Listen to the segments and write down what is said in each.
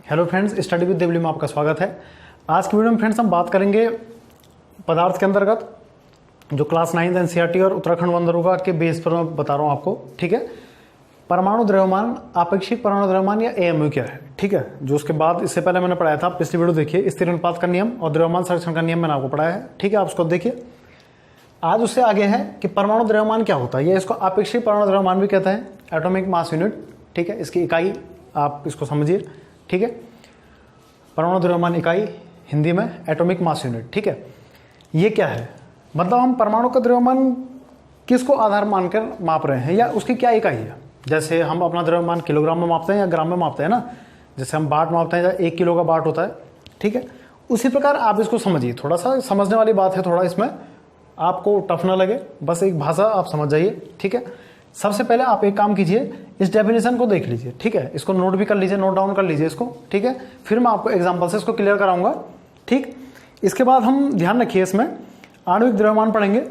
Hello friends, study with Devli में आपका स्वागत है। आज की वीडियो में फ्रेंड्स हम बात करेंगे पदार्थ के अंतर्गत जो क्लास 9 एनसीईआरटी और उत्तराखंड वन दरोगा के बेस पर मैं बता रहा हूँ आपको। ठीक है, परमाणु द्रव्यमान, आपेक्षिक परमाणु द्रव्यमान या एएमयू क्या है। ठीक है, जो उसके बाद इससे पहले मैंने पढ़ाया था, पिछली वीडियो देखिए, स्थिर अनुपात का नियम और द्रव्यमान संरक्षण का नियम मैंने आपको पढ़ाया है। ठीक है, आप उसको देखिए। आज उससे आगे है कि परमाणु द्रव्यमान क्या होता है। ये इसको आपेक्षिक परमाणु द्रव्यमान भी कहते हैं, एटॉमिक मास यूनिट। ठीक है, इसकी इकाई आप इसको समझिए। ठीक है, परमाणु द्रव्यमान इकाई हिंदी में एटॉमिक मास यूनिट। ठीक है, ये क्या है, मतलब हम परमाणु का द्रव्यमान किसको आधार मानकर माप रहे हैं या उसकी क्या इकाई है। जैसे हम अपना द्रव्यमान किलोग्राम में मापते हैं या ग्राम में मापते हैं ना, जैसे हम बाट मापते हैं या 1 किलो का बाट होता है। ठीक है, उसी प्रकार आप इसको समझिए। थोड़ा सा समझने वाली बात है, थोड़ा इसमें आपको टफ ना लगे, बस एक भाषा आप समझ जाइए। ठीक है, सबसे पहले आप एक काम कीजिए, इस डेफिनेशन को देख लीजिए। ठीक है, इसको नोट भी कर लीजिए, नोट डाउन कर लीजिए इसको। ठीक है, फिर मैं आपको एग्जांपल से इसको क्लियर कराऊंगा। ठीक, इसके बाद हम ध्यान रखिए, इसमें आणविक द्रव्यमान पढ़ेंगे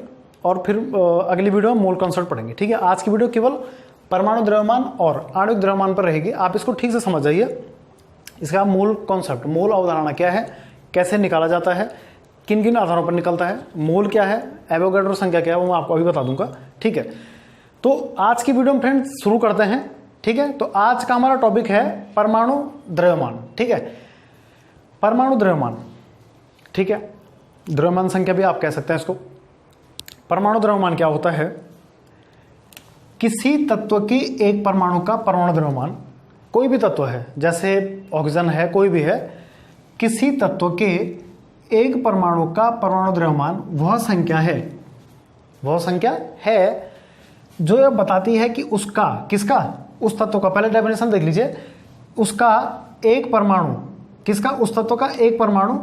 और फिर अगली वीडियो में मोल कॉन्सेप्ट पढ़ेंगे। ठीक है, आज की वीडियो केवल परमाणु द्रव्यमान और आणविक द्रव्यमान पर रहेगी। आप इसको ठीक से समझ जाइए। इसका मूल कॉन्सेप्ट, मूल अवधारणा क्या है, कैसे निकाला जाता है, किन किन आधारों पर निकलता है, मोल क्या है, एवोगाड्रो संख्या क्या है, वो मैं आपको अभी बता दूंगा। ठीक है, तो आज की वीडियो में फ्रेंड्स शुरू करते हैं। ठीक है, तो आज का हमारा टॉपिक है परमाणु द्रव्यमान। ठीक है, परमाणु द्रव्यमान। ठीक है, द्रव्यमान संख्या भी आप कह सकते हैं इसको। परमाणु द्रव्यमान क्या होता है, किसी तत्व की एक परमाणु का परमाणु द्रव्यमान, कोई भी तत्व है, जैसे ऑक्सीजन है, कोई भी है, किसी तत्व के एक परमाणु का परमाणु द्रव्यमान वह संख्या है जो यह बताती है कि उसका, किसका, उस तत्व का, पहले डेफिनेशन देख लीजिए, उसका एक परमाणु, किसका, उस तत्व का एक परमाणु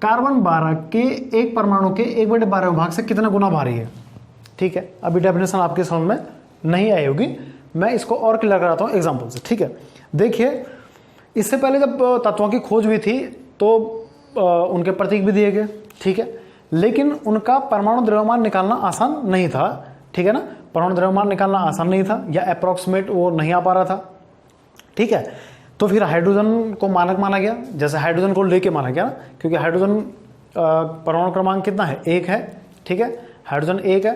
कार्बन 12 के एक परमाणु के 1/12 भाग से कितना गुना भारी है। ठीक है, अभी डेफिनेशन आपके समझ में नहीं आई होगी, मैं इसको और क्लियर कराता हूँ एग्जाम्पल से। ठीक है, देखिए, इससे पहले जब तत्वों की खोज हुई थी तो उनके प्रतीक भी दिए गए। ठीक है, लेकिन उनका परमाणु द्रव्यमान निकालना आसान नहीं था। ठीक है ना, परमाणु द्रव्यमान निकालना आसान नहीं था या अप्रोक्सीमेट वो नहीं आ पा रहा था। ठीक है, तो फिर हाइड्रोजन को मानक माना गया, जैसे हाइड्रोजन को लेके माना गया ना, क्योंकि हाइड्रोजन परमाणु क्रमांक कितना है, 1 है। ठीक है, हाइड्रोजन 1 है,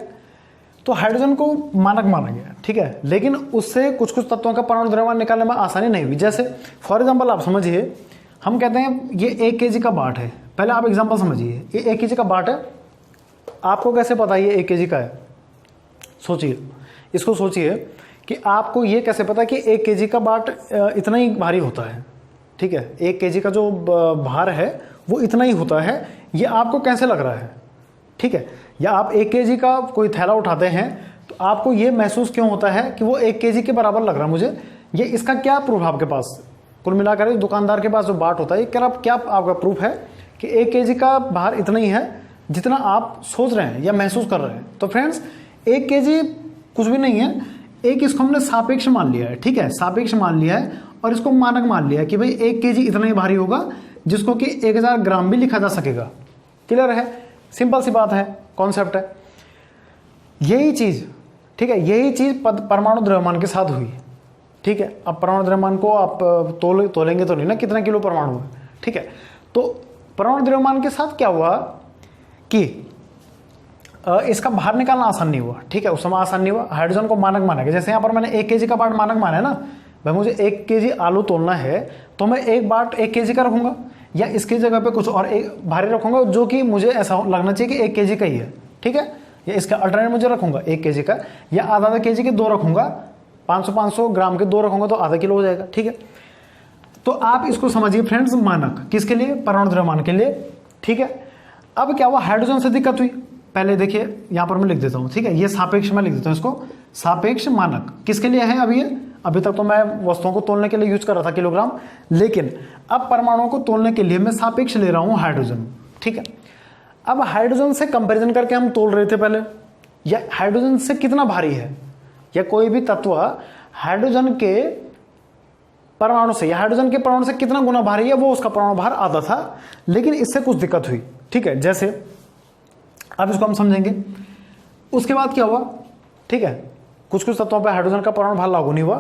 तो हाइड्रोजन को मानक माना गया। ठीक है, लेकिन उससे कुछ कुछ तत्वों का परमाणु द्रव्यमान निकालने में आसानी नहीं हुई। जैसे फॉर एग्जाम्पल आप समझिए, हम कहते हैं ये 1 kg का बाट है। पहले आप एग्जाम्पल समझिए, ये 1 kg का बाट है, आपको कैसे पता ये 1 kg का है, सोचिए, इसको सोचिए कि आपको ये कैसे पता कि 1 kg का बाट इतना ही भारी होता है। ठीक है, 1 kg का जो भार है वो इतना ही होता है, ये आपको कैसे लग रहा है। ठीक है, या आप 1 kg का कोई थैला उठाते हैं तो आपको ये महसूस क्यों होता है कि वो 1 kg के बराबर लग रहा है मुझे, ये इसका क्या प्रूफ आपके पास, कुल मिलाकर दुकानदार के पास जो बाट होता है, क्या आपका प्रूफ है कि 1 kg का भार इतना ही है जितना आप सोच रहे हैं या महसूस कर रहे हैं। तो फ्रेंड्स, 1 kg कुछ भी नहीं है, एक इसको हमने सापेक्ष मान लिया है। ठीक है, सापेक्ष मान लिया है और इसको मानक मान लिया है कि भाई 1 kg इतना ही भारी होगा, जिसको कि 1000 ग्राम भी लिखा जा सकेगा। क्लियर है, सिंपल सी बात है, कॉन्सेप्ट है। यही चीज, ठीक है, यही चीज परमाणु द्रव्यमान के साथ हुई। ठीक है, अब परमाणु द्रव्यमान को आप तोलेंगे तो नहीं ना कितना किलो परमाणु है। ठीक है, तो परमाणु द्रव्यमान के साथ क्या हुआ कि इसका भार निकालना आसान नहीं हुआ। ठीक है, उस समय आसान नहीं हुआ, हाइड्रोजन को मानक माना गया। जैसे यहाँ पर मैंने 1 kg का बाट मानक माना है ना, भाई मुझे 1 kg आलू तोलना है तो मैं एक बाट 1 kg का रखूंगा या इसकी जगह पे कुछ और एक भारी रखूंगा जो कि मुझे ऐसा लगना चाहिए कि 1 kg का ही है। ठीक है, या इसका अल्टरनेट मुझे रखूंगा 1 kg का, या आधा kg के 2 रखूंगा, 500 ग्राम के 2 रखूंगा तो आधा किलो हो जाएगा। ठीक है, तो आप इसको समझिए फ्रेंड्स, मानक किसके लिए, परमाणु द्रव्यमान के लिए। ठीक है, अब क्या हुआ, हाइड्रोजन से दिक्कत हुई। पहले देखिए, यहां पर मैं लिख देता हूं। ठीक है, ये सापेक्ष में लिख देता हूं, इसको सापेक्ष मानक किसके लिए है। अभी तक तो मैं वस्तुओं को तोलने के लिए यूज कर रहा था किलोग्राम, लेकिन अब परमाणुओं को तोलने के लिए मैं सापेक्ष ले रहा हूं हाइड्रोजन। ठीक है, अब हाइड्रोजन से कंपैरिजन करके हम तोल रहे थे पहले, या हाइड्रोजन से कितना भारी है, या कोई भी तत्व हाइड्रोजन के परमाणु से या हाइड्रोजन के परमाणु से कितना गुना भारी है, वो उसका परमाणु भार आधा था। लेकिन इससे कुछ दिक्कत हुई। ठीक है, जैसे अब इसको हम समझेंगे। उसके बाद क्या हुआ, ठीक है, कुछ कुछ तत्वों पर हाइड्रोजन का परमाणु भार लागू नहीं हुआ,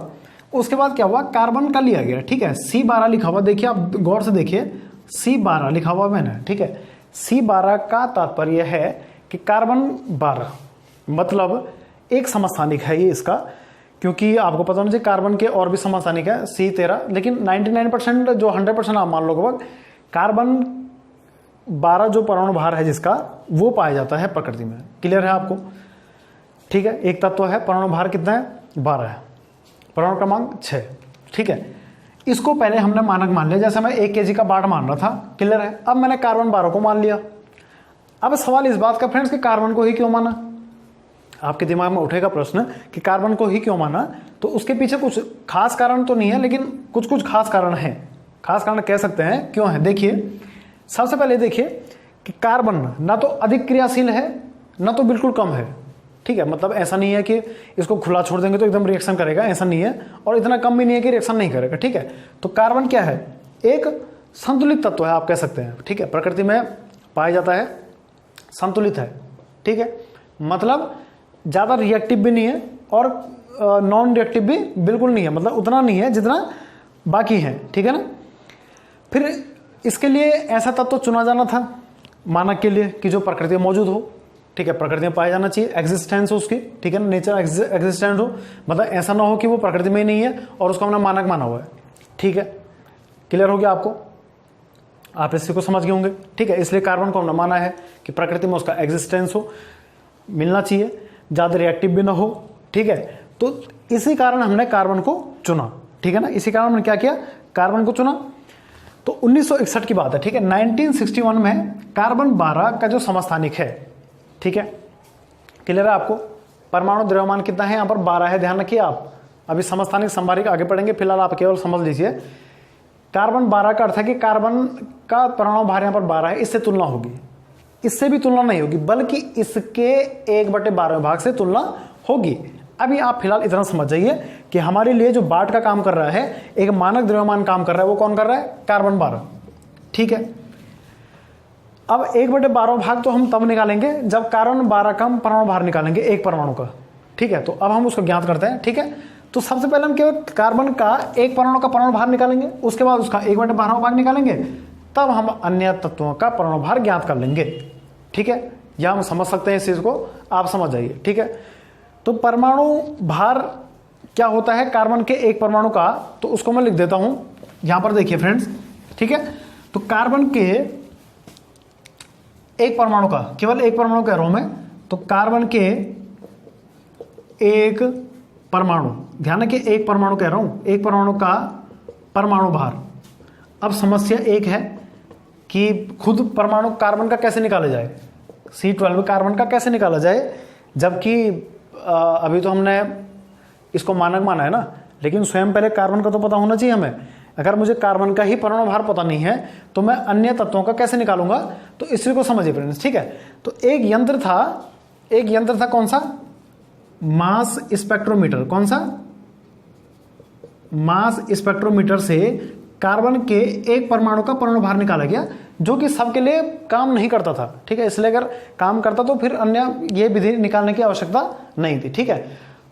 उसके बाद क्या हुआ, कार्बन का लिया गया, ठीक है, C12 लिखा हुआ, देखिए आप गौर से देखिए, C12 लिखा हुआ मैंने, ठीक है। C12 का तात्पर्य है कि कार्बन 12 मतलब एक समस्थानिक है ये इसका, क्योंकि आपको पता होना चाहिए कार्बन के और भी समस्थानिक है C13, लेकिन 99% जो 100% आप मान लो लगभग कार्बन 12 जो परमाणु भार है जिसका, वो पाया जाता है प्रकृति में। क्लियर है आपको, ठीक है। एक तत्व है, परमाणु भार कितना है, 12 है, परमाणु क्रमांक 6, ठीक है। इसको पहले हमने मानक मान लिया, जैसे मैं 1 kg का बाट मान रहा था, क्लियर है। अब मैंने कार्बन 12 को मान लिया। अब सवाल इस बात का फ्रेंड्स कि कार्बन को ही क्यों माना, आपके दिमाग में उठेगा प्रश्न कि कार्बन को ही क्यों माना। तो उसके पीछे कुछ खास कारण तो नहीं है, लेकिन कुछ कुछ खास कारण है, खास कारण कह सकते हैं। क्यों है, देखिए सबसे पहले देखिए कि कार्बन ना तो अधिक क्रियाशील है ना तो बिल्कुल कम है, ठीक है। मतलब ऐसा नहीं है कि इसको खुला छोड़ देंगे तो एकदम रिएक्शन करेगा, ऐसा नहीं है, और इतना कम भी नहीं है कि रिएक्शन नहीं करेगा, ठीक है। तो कार्बन क्या है, एक संतुलित तत्व है, आप कह सकते हैं, ठीक है। प्रकृति में पाया जाता है, संतुलित है, ठीक है। मतलब ज़्यादा रिएक्टिव भी नहीं है और नॉन रिएक्टिव भी बिल्कुल नहीं है, मतलब उतना नहीं है जितना बाकी है, ठीक है ना। फिर इसके लिए ऐसा तत्व चुना जाना था मानक के लिए कि जो प्रकृति में मौजूद हो, ठीक है, प्रकृति में पाया जाना चाहिए, एग्जिस्टेंस हो उसकी, ठीक है ना, नेचर एग्जिस्टेंस हो, मतलब ऐसा ना हो कि वो प्रकृति में ही नहीं है और उसको हमने मानक माना हुआ है, ठीक है। क्लियर हो गया आपको, आप इसी को समझ गए होंगे, ठीक है। इसलिए कार्बन को हमने माना है कि प्रकृति में उसका एग्जिस्टेंस हो, मिलना चाहिए, ज़्यादा रिएक्टिव भी ना हो, ठीक है। तो इसी कारण हमने कार्बन को चुना, ठीक है ना, इसी कारण हमने क्या किया, कार्बन को चुना। तो 1961 की बात है, ठीक है। 1961 में कार्बन 12 का जो समस्थानिक है, ठीक है, क्लियर है आपको। परमाणु द्रव्यमान कितना है यहाँ पर, 12 है, ध्यान रखिए आप। अभी समस्थानिक संभारिक आगे पढ़ेंगे, फिलहाल आप केवल समझ लीजिए। कार्बन 12 का अर्थ है कि कार्बन का परमाणु भार यहाँ पर 12 है, इससे तुलना होगी, इससे भी तुलना नहीं होगी, बल्कि इसके 1/12 भाग से तुलना होगी। अभी आप फिलहाल इतना समझ जाइए कि हमारे लिए जो बाट का काम कर रहा है, एक मानक द्रव्यमान काम कर रहा है, वो कौन कर रहा है, कार्बन 12, ठीक है। अब 1/12 भाग तो हम तब निकालेंगे जब कार्बन 12 का हम परमाणु भार निकालेंगे एक परमाणु का, ठीक है। तो अब हम उसको ज्ञात करते हैं, ठीक है। तो सबसे पहले हम केवल कार्बन का एक परमाणु का परमाणु भार निकालेंगे, उसके बाद उसका 1/12 भाग निकालेंगे, तब हम अन्य तत्वों का परमाणु भार ज्ञात कर लेंगे, ठीक है। या हम समझ सकते हैं इस चीज को, आप समझ जाइए, ठीक है। तो परमाणु भार क्या होता है कार्बन के एक परमाणु का, तो उसको मैं लिख देता हूं यहां पर, देखिए फ्रेंड्स, ठीक है। तो कार्बन के एक परमाणु का, केवल एक परमाणु कह रहा हूं मैं, तो कार्बन के एक परमाणु, ध्यान रखिए एक परमाणु कह रहा हूं, एक परमाणु का परमाणु भार। अब समस्या एक है कि खुद परमाणु कार्बन का कैसे निकाला जाए, C12 कार्बन का कैसे निकाला जाए, जबकि अभी तो हमने इसको मानक माना है ना, लेकिन स्वयं पहले कार्बन का तो पता होना चाहिए हमें। अगर मुझे कार्बन का ही परमाणु भार पता नहीं है तो मैं अन्य तत्वों का कैसे निकालूंगा, तो इसी को समझिए फ्रेंड्स, ठीक है। तो एक यंत्र था कौन सा, मास स्पेक्ट्रोमीटर, कौन सा, मास स्पेक्ट्रोमीटर से कार्बन के एक परमाणु का परमाणु भार निकाला गया, जो कि सबके लिए काम नहीं करता था, ठीक है। इसलिए अगर काम करता तो फिर अन्य ये विधि निकालने की आवश्यकता नहीं थी, ठीक है।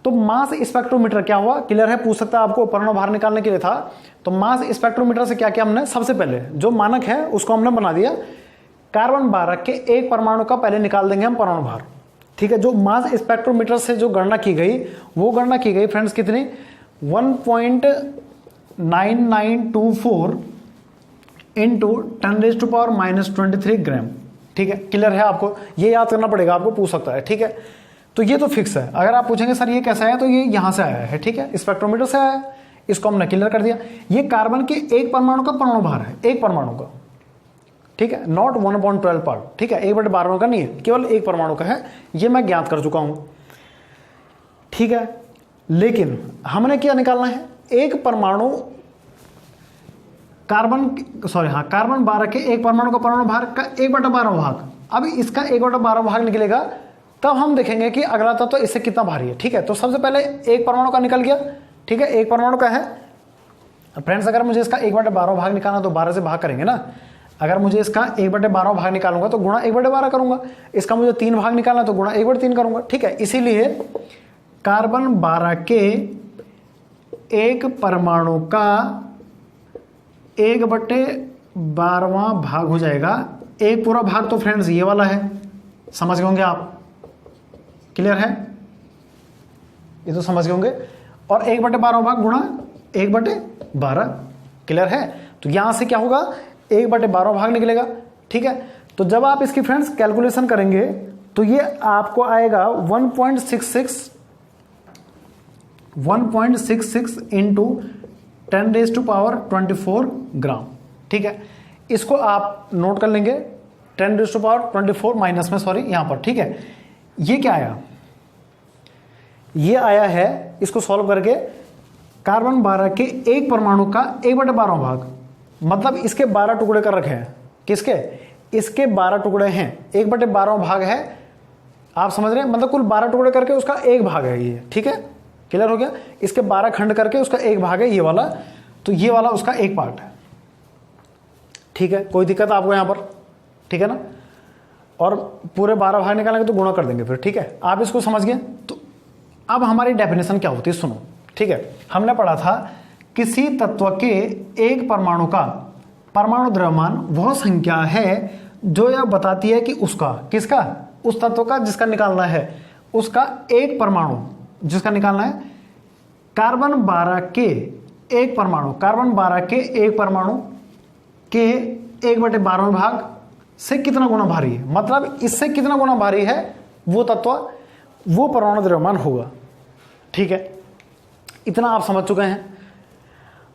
तो मास स्पेक्ट्रोमीटर क्या हुआ, क्लियर है, पूछ सकता है आपको, परमाणु भार निकालने के लिए था। तो मास स्पेक्ट्रोमीटर से क्या किया हमने, सबसे पहले जो मानक है उसको हमने बना दिया, कार्बन 12 के एक परमाणु का पहले निकाल देंगे हम परमाणु भार, ठीक है। जो मास स्पेक्ट्रोमीटर से जो गणना की गई, वो गणना की गई फ्रेंड्स कितनी, 1.9924 इंटू 10⁻⁻23 ग्राम, ठीक है। क्लियर है आपको, ये याद करना पड़ेगा आपको, पूछ सकता है, ठीक है। तो ये तो फिक्स है। अगर आप पूछेंगे सर ये कैसा है, तो ये यहां से आया है, ठीक है, स्पेक्ट्रोमीटर से आया है, इसको हमने क्लियर कर दिया। ये कार्बन के एक परमाणु का परमाणु भार है, एक परमाणु का, ठीक है, नॉट 1/12 पार्ट, ठीक है, 1/12 का नहीं है, केवल एक परमाणु का है, ये मैं ज्ञात कर चुका हूं, ठीक है। लेकिन हमने क्या निकालना है, एक परमाणु कार्बन 12 के एक परमाणु का परमाणु भार का 1/12 भाग। अब इसका 1/12 भाग निकलेगा, तब हम देखेंगे कि अगला तत्व तो इससे कितना भारी है, ठीक है। तो सबसे पहले एक परमाणु का निकल गया, ठीक है, एक परमाणु का है फ्रेंड्स। अगर मुझे इसका 1/12 भाग निकालना तो 12 से भाग करेंगे ना। अगर मुझे इसका 1/12 भाग निकालूंगा तो गुणा 1/12 करूंगा, इसका मुझे 3 भाग निकालना तो गुणा 1/3 करूंगा, ठीक है। इसीलिए कार्बन 12 के एक परमाणु का 1/12वां भाग हो जाएगा। एक पूरा भाग तो फ्रेंड्स ये वाला है, समझ गए होंगे आप, क्लियर है, ये तो समझ गए होंगे। और 1/12वां भाग गुणा 1/12, क्लियर है। तो यहां से क्या होगा, 1/12 भाग निकलेगा, ठीक है। तो जब आप इसकी फ्रेंड्स कैलकुलेशन करेंगे तो ये आपको आएगा 1.66 इंटू 10⁻²4 ग्राम, ठीक है। इसको आप नोट कर लेंगे, 10⁻²4 माइनस में, सॉरी यहां पर, ठीक है। ये क्या आया, ये आया है, इसको सॉल्व करके कार्बन 12 के एक परमाणु का 1/12वां भाग, मतलब इसके 12 टुकड़े कर रखे हैं। किसके, इसके 12 टुकड़े हैं, 1/12वां भाग है, आप समझ रहे हैं, मतलब कुल 12 टुकड़े करके उसका एक भाग है ये, ठीक है, क्लियर हो गया। इसके 12 खंड करके उसका एक भाग है ये वाला, तो ये वाला उसका एक पार्ट है, ठीक है। कोई दिक्कत आपको यहां पर, ठीक है ना। और पूरे 12 भाग निकालेंगे तो गुणा कर देंगे फिर, ठीक है। आप इसको समझ गए। तो अब हमारी डेफिनेशन क्या होती है, सुनो, ठीक है। हमने पढ़ा था किसी तत्व के एक परमाणु का परमाणु द्रव्यमान वह संख्या है जो यह बताती है कि उसका, किसका, उस तत्व का जिसका निकालना है, उसका एक परमाणु जिसका निकालना है, कार्बन 12 के एक परमाणु, कार्बन 12 के एक परमाणु के 1/12वें भाग से कितना गुना भारी है, मतलब इससे कितना गुना भारी है वो तत्व, वो परमाणु द्रव्यमान होगा, ठीक है। इतना आप समझ चुके हैं।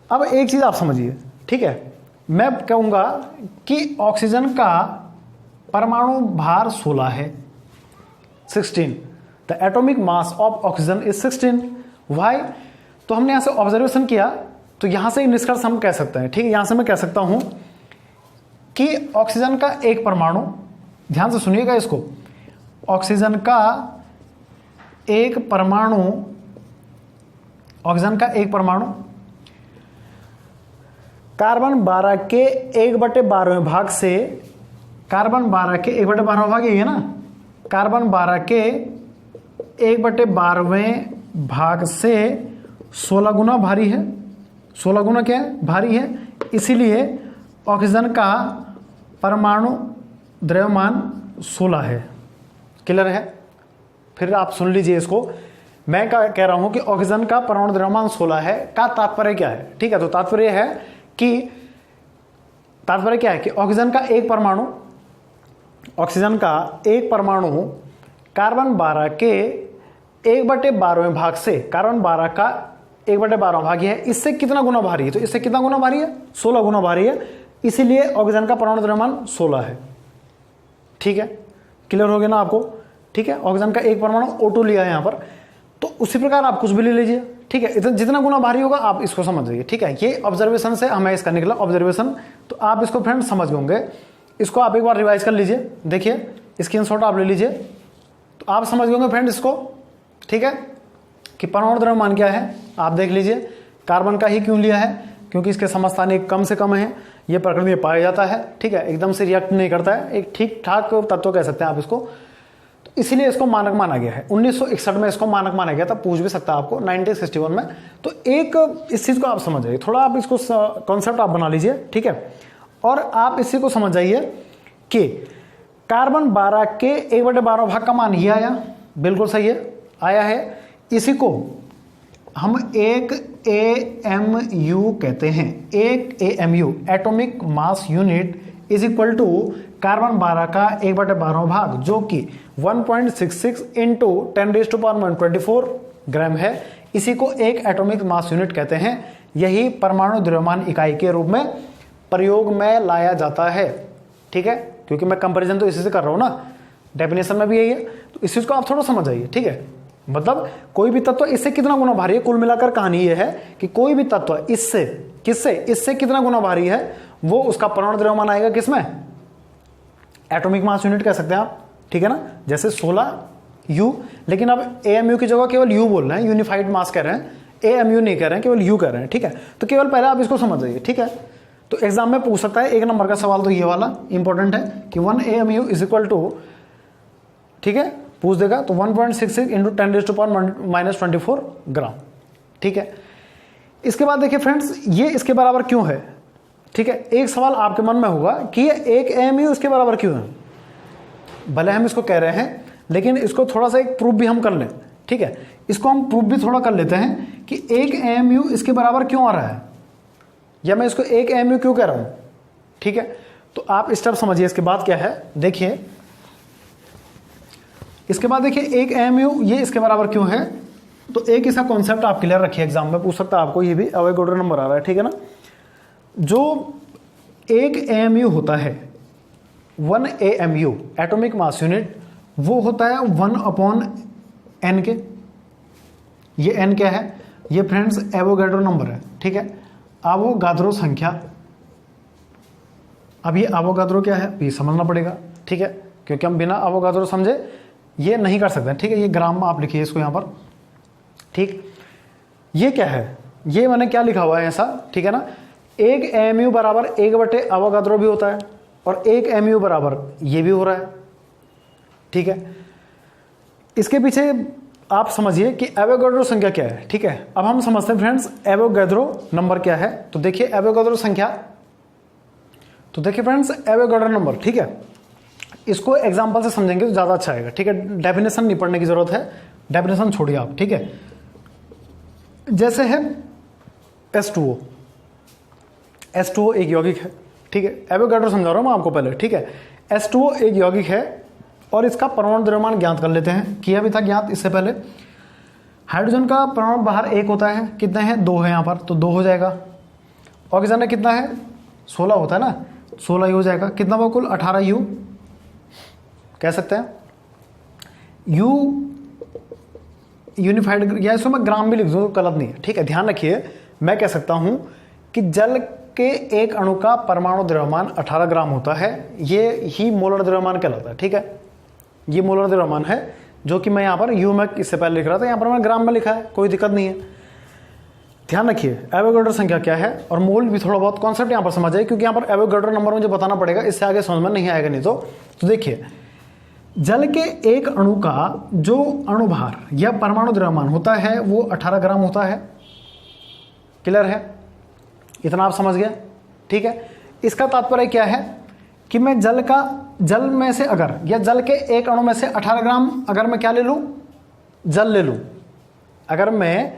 अब एक चीज आप समझिए, ठीक है। मैं कहूंगा कि ऑक्सीजन का परमाणु भार 16 है, 16, the atomic mass of oxygen is 16। Why, तो हमने यहां से ऑब्जर्वेशन किया, तो यहां से निष्कर्ष हम कह सकते हैं, ठीक है। यहां से मैं कह सकता हूं कि ऑक्सीजन का एक परमाणु, ध्यान से सुनिएगा इसको, ऑक्सीजन का एक परमाणु, ऑक्सीजन का एक परमाणु कार्बन 12 के 1/12वें भाग से, कार्बन 12 के 1/12वां भाग ये है ना, कार्बन 12 के 1/12वें भाग से 16 गुना भारी है, 16 गुना क्या है, भारी है। इसीलिए ऑक्सीजन का परमाणु द्रव्यमान 16 है, क्लियर है। फिर आप सुन लीजिए इसको, मैं कह रहा हूं कि ऑक्सीजन का परमाणु द्रव्यमान 16 है, का तात्पर्य क्या है, ठीक है। तो तात्पर्य क्या है कि ऑक्सीजन का एक परमाणु, ऑक्सीजन का एक परमाणु कार्बन 12 के 1/12वें भाग से, कार्बन 12 का 1/12वां भाग है, इससे कितना गुना भारी है, तो इससे कितना गुना भारी है, 16 गुना भारी है। इसीलिए ऑक्सीजन का परमाणु द्रव्यमान 16 है, ठीक है, क्लियर हो गया ना आपको, ठीक है। ऑक्सीजन का एक परमाणु O2 लिया है यहां पर, तो उसी प्रकार आप कुछ भी ले लीजिए, ठीक है। इतना जितना गुना भारी होगा आप इसको समझ जाइए, ठीक है। ये ऑब्जर्वेशन से हमें इसका निकला ऑब्जर्वेशन, तो आप इसको फ्रेंड समझ होंगे। इसको आप एक बार रिवाइज कर लीजिए, देखिए स्क्रीनशॉट आप ले लीजिए, तो आप समझ होंगे फ्रेंड इसको, ठीक है, कि परमाणु द्रव्यमान क्या है। आप देख लीजिए, कार्बन का ही क्यों लिया है, क्योंकि इसके समस्थानिक कम से कम है, ये प्रकृति में पाया जाता है, ठीक है, एकदम से रिएक्ट नहीं करता है, एक ठीक ठाक तत्व कह सकते हैं आप इसको, तो इसीलिए इसको मानक माना गया है। 1961 में इसको मानक माना गया था, पूछ भी सकता है आपको 1961 में। तो एक इस चीज को आप समझ जाइए, थोड़ा आप इसको कॉन्सेप्ट आप बना लीजिए, ठीक है। और आप इसी को समझ जाइए कि कार्बन 12 के 1/12 भाग का मान ही आया, बिल्कुल सही है, आया है। इसी को हम एक AMU कहते हैं, एक AMU atomic mass unit is equal to carbon 12 का 1/12 भाग, जो कि 1.66 इंटू 10⁻²4 ग्राम है। इसी को एक एटॉमिक मास यूनिट कहते हैं। यही परमाणु द्रव्यमान इकाई के रूप में प्रयोग में लाया जाता है, ठीक है, क्योंकि मैं कंपैरिजन तो इसी से कर रहा हूं ना, डेफिनेशन में भी यही है। तो इस चीज को आप थोड़ा समझ जाइए, ठीक है। मतलब कोई भी तत्व इससे कितना गुना भारी है, कुल मिलाकर कहानी यह है कि कोई भी तत्व इससे कितना गुना भारी है, वो उसका परमाणु द्रव्यमान आएगा किसमें, एटॉमिक मास यूनिट कह सकते हैं आप, ठीक है ना। जैसे 16U, लेकिन अब AMU की जगह केवल U बोल रहे हैं, यूनिफाइड मास कह रहे हैं, AMU नहीं कह रहे हैं, केवल U कह रहे हैं, ठीक है। तो केवल पहले आप इसको समझ जाइए, ठीक है। तो एग्जाम में पूछ सकता है, एक नंबर का सवाल तो ये वाला इंपॉर्टेंट है कि 1 AMU इज इक्वल टू, ठीक है, पूछ देगा तो 1.66 इंटू 10⁻² - 24 ग्राम, ठीक है। इसके बाद देखिए फ्रेंड्स, ये इसके बराबर क्यों है, ठीक है। एक सवाल आपके मन में होगा कि ये 1 AMU इसके बराबर क्यों है। भले हम इसको कह रहे हैं, लेकिन इसको थोड़ा सा एक प्रूफ भी हम कर लें, ठीक है। इसको हम प्रूफ भी थोड़ा कर लेते हैं कि 1 AMU इसके बराबर क्यों आ रहा है, या मैं इसको 1 AMU क्यों कह रहा हूं, ठीक है। तो आप स्टेप समझिए। इसके बाद क्या है, देखिए इसके बाद देखिए 1 AMU ये इसके बराबर क्यों है। तो एक इसका कॉन्सेप्ट आप क्लियर रखिए, एग्जाम में पूछ सकता है आपको, ये भी अवोगाड्रो नंबर आ रहा है, ठीक है ना। जो 1 AMU होता है, 1 AMU एटॉमिक मास यूनिट, वो होता है 1/n के। ये n क्या है, ये फ्रेंड्स एवोगाड्रो नंबर है, ठीक है। अवोगाद्रो संख्या। अब ये अवोगाद्रो क्या है, ये समझना पड़ेगा, ठीक है, क्योंकि हम बिना अवोगाद्रो समझे ये नहीं कर सकते, ठीक है। ये ग्राम में आप लिखिए इसको यहाँ पर, ठीक। ये क्या है, ये मैंने क्या लिखा हुआ है ऐसा, ठीक है ना। 1 AMU बराबर 1/अवोगाद्रो भी होता है, और 1 AMU बराबर ये भी हो रहा है, ठीक है। इसके पीछे आप समझिए कि एवोगाड्रो संख्या क्या है, ठीक है। अब हम समझते हैं फ्रेंड्स एवोगाड्रो नंबर क्या है। तो देखिए एवोगाड्रो संख्या, तो देखिए फ्रेंड्स एवोगाड्रो नंबर, ठीक है। इसको एग्जांपल से समझेंगे तो ज़्यादा अच्छा आएगा, ठीक है। डेफिनेशन नहीं पढ़ने की जरूरत है, डेफिनेशन छोड़िए आप, ठीक है। जैसे है H2O, H2O एक यौगिक है, ठीक है। एवोगाड्रो समझा रहा हूँ मैं आपको पहले, ठीक है। H2O एक यौगिक है और इसका परमाणु द्रव्यमान ज्ञात कर लेते हैं, किया भी था ज्ञात इससे पहले। हाइड्रोजन का परमाणु बाहर 1 होता है, कितने हैं, 2 है यहाँ पर, तो 2 हो जाएगा। ऑक्सीजन का कितना है, 16 होता है ना, 16 ही हो जाएगा। कितना हुआ कुल, 18 U कह सकते हैं। U यूनिफाइड, या इसको मैं ग्राम भी लिख दूँ तो गलत नहीं है, ठीक है। ध्यान रखिए, मैं कह सकता हूँ कि जल के एक अणु का परमाणु द्रव्यमान 18 ग्राम होता है, ये ही मोलर द्रव्यमान कहलाता है, ठीक है। ये मोलर द्रव्यमान है, जो कि मैं यहाँ पर यू में इससे पहले लिख रहा था, यहाँ पर मैं ग्राम में लिखा है, कोई दिक्कत नहीं है। ध्यान रखिए एवोगाड्रो संख्या क्या है, और मोल भी थोड़ा बहुत कॉन्सेप्ट यहाँ पर समझ आए, क्योंकि यहाँ पर एवोगाड्रो नंबर मुझे बताना पड़ेगा, इससे आगे समझ में नहीं आएगा नहीं तो देखिए जल के एक अणु का जो अणुभार या परमाणु द्रव्यमान होता है वो 18 ग्राम होता है। क्लियर है, इतना आप समझ गए, ठीक है। इसका तात्पर्य क्या है कि मैं जल में से अगर, या जल के एक अणु में से 18 ग्राम अगर मैं क्या ले लूं, जल ले लूं, अगर मैं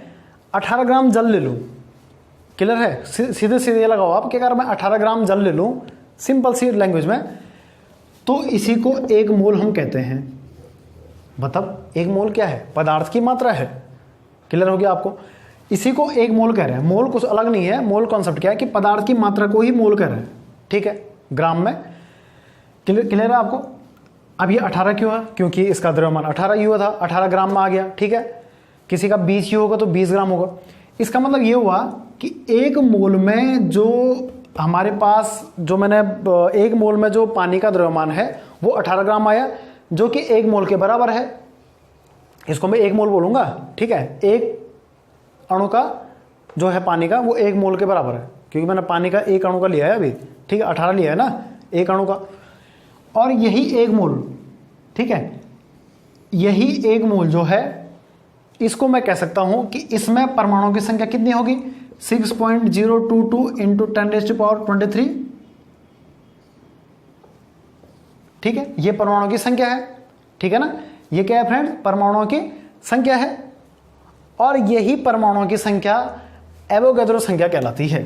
18 ग्राम जल ले लूं, क्लियर है, सीधे सीधे लगाओ आप कि अगर मैं 18 ग्राम जल ले लूं सिंपल सी लैंग्वेज में, तो इसी को 1 मोल हम कहते हैं। मतलब 1 मोल क्या है, पदार्थ की मात्रा है। क्लियर हो गया आपको, इसी को 1 मोल कह रहे हैं। मोल कुछ अलग नहीं है, मोल कॉन्सेप्ट क्या है कि पदार्थ की मात्रा को ही मोल कह रहे हैं, ठीक है, ग्राम में। क्लियर है आपको। अब ये 18 क्यों है, क्योंकि इसका द्रव्यमान 18 U था, 18 ग्राम में आ गया, ठीक है। किसी का 20 U होगा तो 20 ग्राम होगा। इसका मतलब ये हुआ कि 1 मोल में जो हमारे पास, जो मैंने 1 मोल में जो पानी का द्रव्यमान है वो 18 ग्राम आया, जो कि 1 मोल के बराबर है। इसको मैं 1 मोल बोलूंगा, ठीक है। एक अणु का जो है पानी का वो 1 मोल के बराबर है, क्योंकि मैंने पानी का 1 अणु का लिया है अभी, ठीक है। 18 लिया है ना 1 अणु का, और यही 1 मोल, ठीक है, यही 1 मोल जो है, इसको मैं कह सकता हूं कि इसमें परमाणुओं की संख्या कितनी होगी, 6.022 इंटू 10⁻23, ठीक है। ये परमाणुओं की संख्या है, ठीक है ना। ये क्या है फ्रेंड, परमाणुओं की संख्या है, और यही परमाणुओं की संख्या एवोगाड्रो संख्या कहलाती है।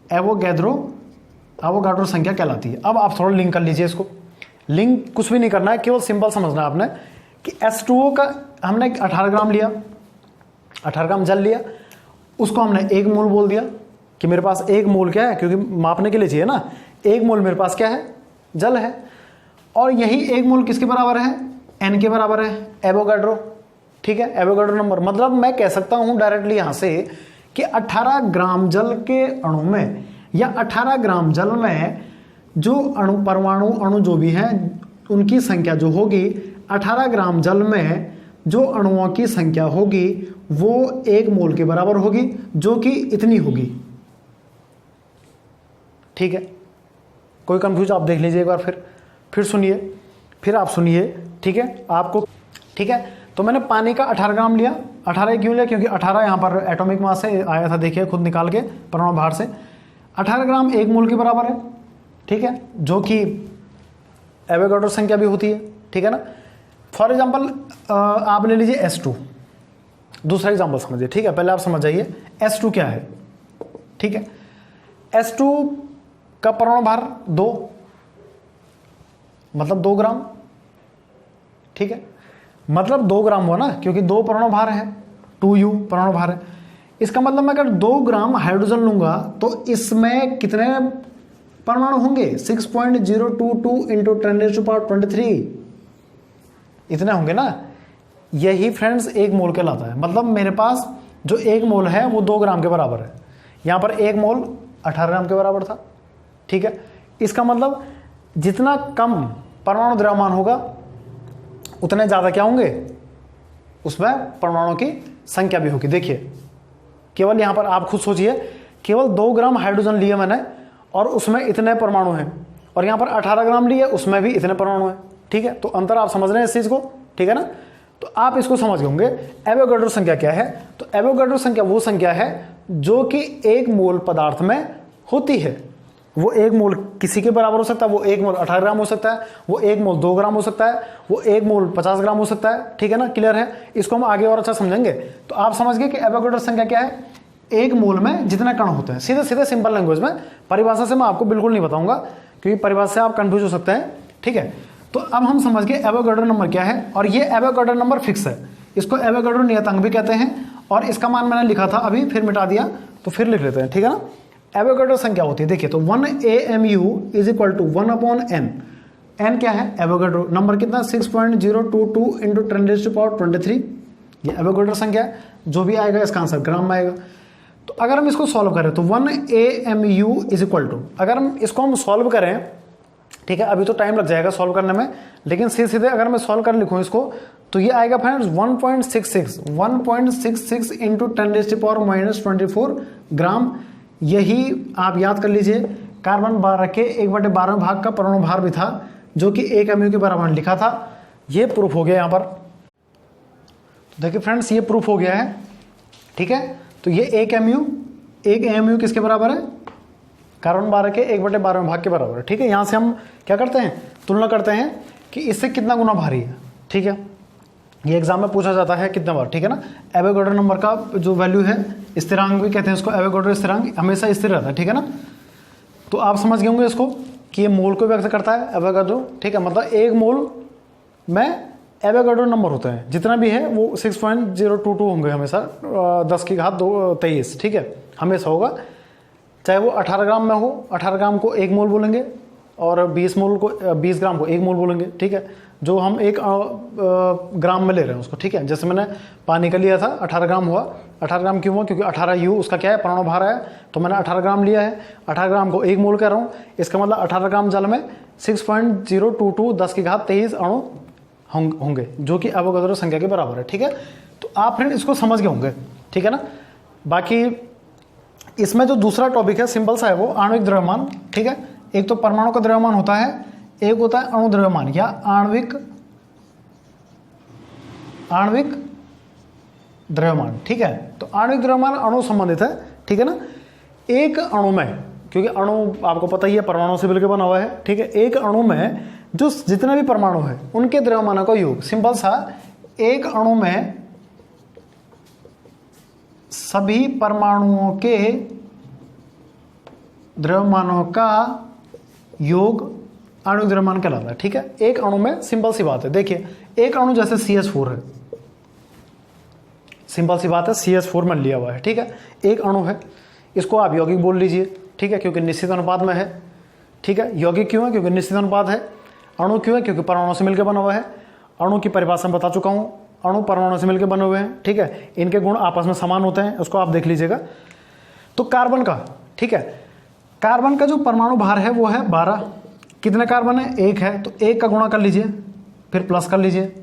एवोगाड्रो संख्या कहलाती है। अब आप थोड़ा लिंक कर लीजिए इसको। लिंक कुछ भी नहीं करना है, केवल सिंपल समझना है आपने कि H2O का हमने 18 ग्राम लिया, 18 ग्राम जल लिया, उसको हमने 1 मोल बोल दिया कि मेरे पास 1 मोल क्या है, क्योंकि मापने के लिए चाहिए ना, 1 मोल मेरे पास क्या है, जल है। और यही 1 मोल किसके बराबर है, N के बराबर है, एवोगाड्रो, ठीक है, एवोगाड्रो नंबर। मतलब मैं कह सकता हूं डायरेक्टली यहां से कि 18 ग्राम जल के अणु में, या 18 ग्राम जल में जो परमाणु अणु जो भी हैं उनकी संख्या जो होगी, 18 ग्राम जल में जो अणुओं की संख्या होगी वो 1 मोल के बराबर होगी, जो कि इतनी होगी, ठीक है। कोई कंफ्यूज आप देख लीजिए एक बार, फिर सुनिए, फिर आप सुनिए, ठीक है आपको, ठीक है। तो मैंने पानी का 18 ग्राम लिया। 18 क्यों लिया? क्योंकि 18 यहाँ पर एटॉमिक मास से आया था, देखिए खुद निकाल के परमाणु भार से। 18 ग्राम 1 मोल के बराबर है, ठीक है, जो कि एवोगाड्रो संख्या भी होती है, ठीक है ना। फॉर एग्जाम्पल आप ले लीजिए S2, दूसरा एग्जाम्पल समझिए, ठीक है। पहले आप समझ जाइए S2 क्या है, ठीक है। S2 का परमाणु भार 2, मतलब 2 ग्राम, ठीक है। मतलब 2 ग्राम हुआ ना, क्योंकि 2 परमाणु भार है, 2U परमाणु भार है। इसका मतलब मैं अगर 2 ग्राम हाइड्रोजन लूंगा तो इसमें कितने परमाणु होंगे? 6.022 इंटू 10⁻23 इतने होंगे ना। यही फ्रेंड्स 1 मोल कहलाता है। मतलब मेरे पास जो 1 मोल है वो 2 ग्राम के बराबर है। यहाँ पर 1 मोल 18 ग्राम के बराबर था, ठीक है। इसका मतलब जितना कम परमाणु द्रव्यमान होगा उतने ज़्यादा क्या होंगे? उसमें परमाणुओं की संख्या भी होगी। देखिए केवल यहाँ पर आप खुद सोचिए, केवल 2 ग्राम हाइड्रोजन लिए मैंने और उसमें इतने परमाणु हैं, और यहाँ पर 18 ग्राम लिए उसमें भी इतने परमाणु हैं, ठीक है। तो अंतर आप समझ रहे हैं इस चीज़ को, ठीक है ना। तो आप इसको समझ गए होंगे। एवोगाड्रो संख्या क्या है? तो एवोगाड्रो संख्या वो संख्या है जो कि 1 मोल पदार्थ में होती है। वो 1 मोल किसी के बराबर हो सकता है, वो 1 मोल 18 ग्राम हो सकता है, वो 1 मोल 2 ग्राम हो सकता है, वो 1 मोल 50 ग्राम हो सकता है, ठीक है ना। क्लियर है? इसको हम आगे और अच्छा समझेंगे। तो आप समझ गए कि एवोगाड्रो संख्या क्या है? 1 मोल में जितने कण होते हैं। सीधे सीधे सिंपल लैंग्वेज में, परिभाषा से मैं आपको बिल्कुल नहीं बताऊंगा क्योंकि परिभाषा से आप कंफ्यूज हो सकते हैं, ठीक है। तो अब हम समझ गए एवोगाड्रो नंबर क्या है, और ये एवोगाड्रो नंबर फिक्स है। इसको एवोगाड्रो नियतांक भी कहते हैं, और इसका मान मैंने लिखा था अभी, फिर मिटा दिया, तो फिर लिख लेते हैं, ठीक है ना। एवोगाड्रो संख्या होती है, देखिए, तो 1 AMU is equal to 1/n। n क्या है? एवोगाड्रो नंबर कितना? 6.022 इंटू 10⁻23। ये एवोगाड्रो संख्या है। जो भी आएगा इसका आंसर ग्राम में आएगा। तो अगर हम इसको सॉल्व करें तो 1 AMU इज इक्वल टू, अगर हम इसको सॉल्व करें, ठीक है, अभी तो टाइम लग जाएगा सॉल्व करने में, लेकिन सीधे सीधे अगर मैं सॉल्व कर लिखूं इसको तो ये आएगा फ्रेंड्स 1.66 इंटू 10⁻24 ग्राम। यही आप याद कर लीजिए, कार्बन 12 के 1/12 भाग का परमाणु भार भी था, जो कि 1 MU के बराबर लिखा था। ये प्रूफ हो गया यहाँ पर। तो देखिए फ्रेंड्स, ये प्रूफ हो गया है, ठीक है। तो ये 1 MU किसके बराबर है? कार्बन 12 के 1/12 भाग के बराबर है, ठीक है। यहाँ से हम क्या करते हैं? तुलना करते हैं कि इससे कितना गुना भारी है, ठीक है। ये एग्जाम में पूछा जाता है कितना बार, ठीक है ना। एवोगाड्रो नंबर का जो वैल्यू है, स्थिरांक भी कहते हैं इसको, एवोगाड्रो स्थिरांक हमेशा स्थिर रहता है, ठीक है ना। तो आप समझ गए होंगे इसको कि ये मोल को व्यक्त करता है एवोगाड्रो, ठीक है। मतलब 1 मोल में एवोगाड्रो नंबर होते हैं, जितना भी है वो 6.022 होंगे हमेशा, 10⁻23, ठीक है, हमेशा होगा। चाहे वो 18 ग्राम में हो, 18 ग्राम को 1 मोल बोलेंगे, और 20 ग्राम को 1 मोल बोलेंगे, ठीक है। जो हम 1 ग्राम में ले रहे हैं उसको, ठीक है। जैसे मैंने पानी का लिया था, 18 ग्राम हुआ। 18 ग्राम क्यों हुआ? क्योंकि 18U उसका क्या है? परमाणु भार है। तो मैंने 18 ग्राम लिया है, 18 ग्राम को 1 मोल कह रहा हूँ। इसका मतलब 18 ग्राम जल में 6.022 10⁻23 अणु होंगे, जो कि एवोगाड्रो संख्या के बराबर है, ठीक है। तो आप फ्रेंड इसको समझ गए होंगे, ठीक है ना। बाकी इसमें जो दूसरा टॉपिक है सिंपल सा है, वो आणविक द्रव्यमान, ठीक है। एक तो परमाणु का द्रव्यमान होता है, एक होता है अणु द्रव्यमान या आणविक द्रव्यमान, ठीक है। तो आणविक द्रव्यमान अणु संबंधित है, ठीक है ना। एक अणु में, क्योंकि अणु आपको पता ही है परमाणु से मिलकर बना हुआ है, ठीक है। एक अणु में जो जितने भी परमाणु है उनके द्रव्यमानों का योग, सिंपल सा, एक अणु में सभी परमाणुओं के द्रव्यमानों का योग आणविक द्रव्यमान कहलाता है, ठीक है। एक अणु में सिंपल सी बात है, देखिए एक अणु जैसे CH4 है, सिंपल सी बात है, CH4 में लिया हुआ है, ठीक है। एक अणु है, इसको आप यौगिक बोल लीजिए, ठीक है, क्योंकि निश्चित अनुपात में है, ठीक है। यौगिक क्यों है? क्योंकि निश्चित अनुपात है। अणु क्यों है? क्योंकि परमाणु से मिलकर बना हुआ है। अणु की परिभाषा बता चुका हूं, अणु परमाणु से मिलकर बने हुए हैं, ठीक है। इनके गुण आपस में समान होते हैं, उसको आप देख लीजिएगा। तो कार्बन का, ठीक है, कार्बन का जो परमाणु भार है वो है 12। कितने कार्बन है? 1 है, तो 1 का गुणा कर लीजिए, फिर प्लस कर लीजिए।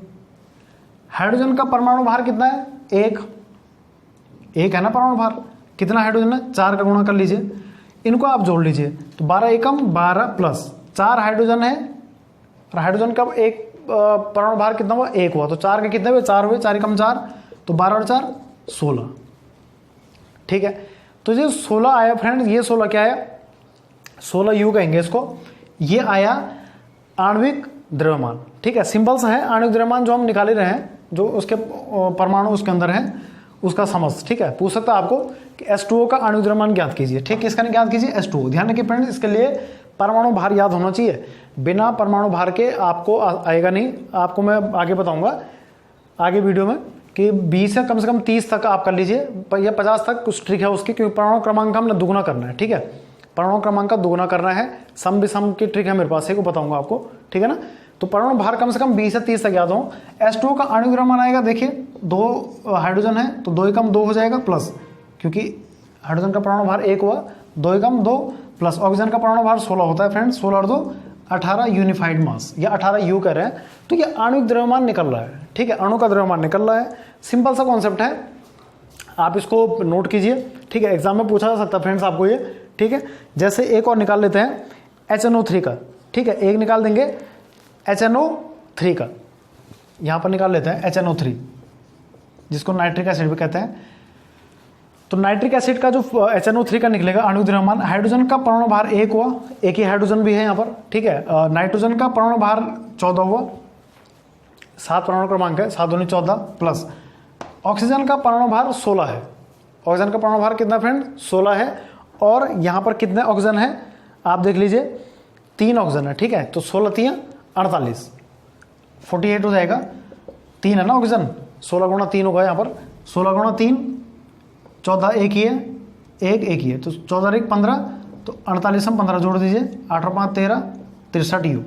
हाइड्रोजन का परमाणु भार कितना है? 1 है ना परमाणु भार। कितना हाइड्रोजन है? 4 का गुणा कर लीजिए, इनको आप जोड़ लीजिए, तो 12 एकम 12 प्लस 4 हाइड्रोजन है, और हाइड्रोजन का एक परमाणु भार कितना हुआ, 1 हुआ, तो 4 के कितने हुए, 4 हुए, 4 कम 4, तो 12 और 4 16। ठीक है, तो ये 16 आया फ्रेंड्स, ये 16 क्या आया, 16 U कहेंगे इसको। ये आया आणविक द्रव्यमान। ठीक है, सिंपल सा है, आणविक द्रव्यमान जो हम निकाल रहे हैं, जो उसके परमाणु उसके अंदर है उसका समझ। ठीक है, पूछ सकता है आपको कि H2O का आणविक द्रव्यमान ज्ञात कीजिए। ठीक है, इसका नहीं ज्ञात कीजिए, H2O। ध्यान रखिए फ्रेंड्स, इसके लिए परमाणु भार याद होना चाहिए, बिना परमाणु भार के आपको आएगा नहीं। आपको मैं आगे बताऊंगा आगे वीडियो में कि 20 से कम 30 तक आप कर लीजिए, या 50 तक कुछ ट्रिक है उसकी, क्योंकि परमाणु क्रमांक हमने दुगुना करना है। ठीक है, परमाणु क्रमांक का दुगुना करना है, सम विषम की ट्रिक है मेरे पास, को बताऊंगा आपको। ठीक है ना, तो परमाणु भार कम से कम 20 से 30 तक याद हो। H2O का आणविक द्रव्यमान आएगा, देखिए 2 हाइड्रोजन है तो 2 एकम 2 हो जाएगा प्लस, क्योंकि हाइड्रोजन का परमाणु भार 1 हुआ, 2 एकम 2 प्लस ऑक्सीजन का परमाणु भार 16 होता है फ्रेंड्स, 16 और 2 18 यूनिफाइड मास, या 18 U कह रहे हैं। तो ये आणविक द्रव्यमान निकल रहा है। ठीक है, अणु का द्रव्यमान निकल रहा है। सिंपल सा कॉन्सेप्ट है, आप इसको नोट कीजिए। ठीक है, एग्जाम में पूछा जा सकता है फ्रेंड्स आपको ये। ठीक है, जैसे एक और निकाल लेते हैं HNO3 का। ठीक है, एक निकाल देंगे HNO3 का, यहां पर निकाल लेते हैं HNO3, जिसको नाइट्रिक एसिड भी कहते हैं। तो नाइट्रिक एसिड का जो HNO3 का निकलेगा आणविक द्रव्यमान, हाइड्रोजन का परमाणु भार 1 हुआ, एक ही हाइड्रोजन भी है यहाँ पर। ठीक है, नाइट्रोजन का परमाणु भार 14 हुआ, 7 परमाणु क्रमांक है, 7 दूनी 14 प्लस ऑक्सीजन का परमाणु भार 16 है। ऑक्सीजन का परमाणु भार कितना फ्रेंड, 16 है। और यहाँ पर कितने ऑक्सीजन है आप देख लीजिए, 3 ऑक्सीजन है। ठीक है, तो 16 3 48, 48 हो जाएगा, 3 है ना ऑक्सीजन, 16 गुणा 3 होगा यहाँ पर, 16 गुणा 3 14, एक ही है, एक ही है, तो 14 एक 15, तो 48 में 15 जोड़ दीजिए, 8 और 5 13, 63 U,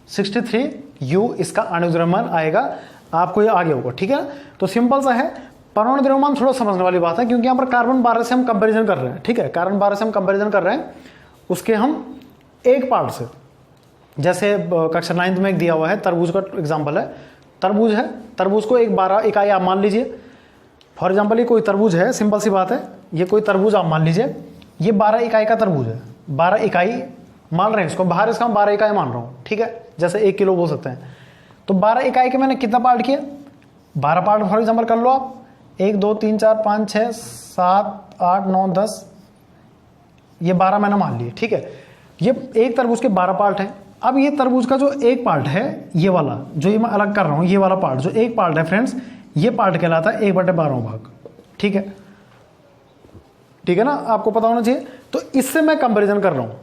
63 U इसका आणविक द्रव्यमान आएगा। आपको ये आगे होगा। ठीक है, तो सिंपल सा है, परमाणु द्रव्यमान थोड़ा समझने वाली बात है, क्योंकि यहाँ पर कार्बन 12 से हम कंपैरिजन कर रहे हैं। ठीक है, कार्बन 12 से हम कंपैरिजन कर रहे हैं, उसके हम एक पार्ट से, जैसे कक्षा 9 में एक दिया हुआ है तरबूज का एग्जाम्पल है, तरबूज है, तरबूज को एक 12 इकाई आप मान लीजिए। फॉर एग्जाम्पल ये कोई तरबूज है, सिंपल सी बात है, ये कोई तरबूज आप मान लीजिए, ये 12 इकाई का तरबूज है, 12 इकाई मान रहे हैं इसको, बाहर इसका हम 12 इकाई मान रहा हूँ। ठीक है, जैसे 1 किलो बोल सकते हैं, तो 12 इकाई के मैंने कितना पार्ट किया, 12 पार्ट फॉर एग्जाम्पल कर लो आप, 1 2 3 4 5 6 7 8 9 10, ये 12 मैंने मान लिए। ठीक है, ये एक तरबूज के 12 पार्ट है। अब ये तरबूज का जो एक पार्ट है, ये वाला जो ये मैं अलग कर रहा हूँ, ये वाला पार्ट जो एक पार्ट है फ्रेंड्स, ये पार्ट कहलाता है 1/12 भाग। ठीक है, ठीक है ना, आपको पता होना चाहिए। तो इससे मैं कंपैरिजन कर रहा हूँ।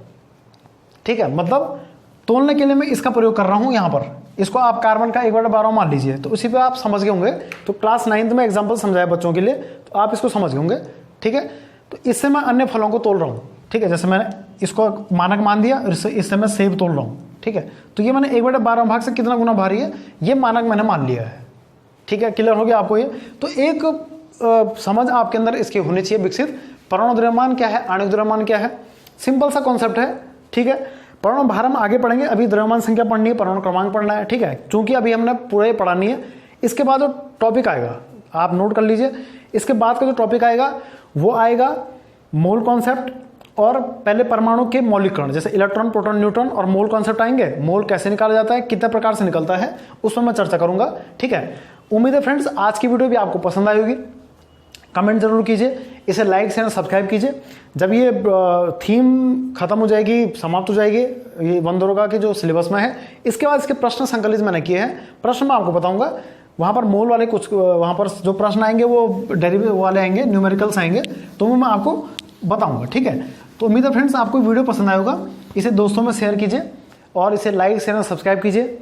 ठीक है, मतलब तोलने के लिए मैं इसका प्रयोग कर रहा हूँ यहाँ पर, इसको आप कार्बन का 1/12 मान लीजिए, तो उसी पे आप समझ गए होंगे। तो क्लास 9 में एग्जाम्पल समझाया बच्चों के लिए, तो आप इसको समझ गए होंगे। ठीक है, तो इससे मैं अन्य फलों को तोल रहा हूँ। ठीक है, जैसे मैंने इसको मानक मान दिया, इससे मैं सेब तोल रहा हूँ। ठीक है, तो ये मैंने 1/12 भाग से कितना गुना भारी है, ये मानक मैंने मान लिया है। ठीक है, क्लियर हो गया आपको ये। तो एक समझ आपके अंदर इसकी होनी चाहिए विकसित, परमाणु द्रव्यमान क्या है, आणविक द्रव्यमान क्या है, सिंपल सा कॉन्सेप्ट है। ठीक है, परमाणु भार हम आगे पढ़ेंगे, अभी द्रव्यमान संख्या पढ़नी है, परमाणु क्रमांक पढ़ना है। ठीक है, क्योंकि अभी हमने पूरे पढ़ानी है। इसके बाद जो टॉपिक आएगा आप नोट कर लीजिए, इसके बाद का जो टॉपिक आएगा वो आएगा मोल कॉन्सेप्ट, और पहले परमाणु के मौलिक कण, जैसे इलेक्ट्रॉन प्रोटॉन न्यूट्रॉन और मोल कॉन्सेप्ट आएंगे। मोल कैसे निकाला जाता है, कितने प्रकार से निकलता है, उसमें मैं चर्चा करूंगा। ठीक है, उम्मीद है फ्रेंड्स आज की वीडियो भी आपको पसंद आई होगी। कमेंट जरूर कीजिए, इसे लाइक शेयर सब्सक्राइब कीजिए। जब ये थीम खत्म हो जाएगी, समाप्त हो जाएगी, ये वनदरोगा के जो सिलेबस में है, इसके बाद इसके प्रश्न संकलित मैंने किए हैं। प्रश्न मैं आपको बताऊंगा, वहाँ पर मोल वाले कुछ, वहाँ पर जो प्रश्न आएंगे वो डेरिवेटिव वाले आएंगे, न्यूमेरिकल्स आएंगे, तो वो मैं आपको बताऊंगा। ठीक है, तो उम्मीद है फ्रेंड्स आपको वीडियो पसंद आएगा। इसे दोस्तों में शेयर कीजिए और इसे लाइक शेयर सब्सक्राइब कीजिए।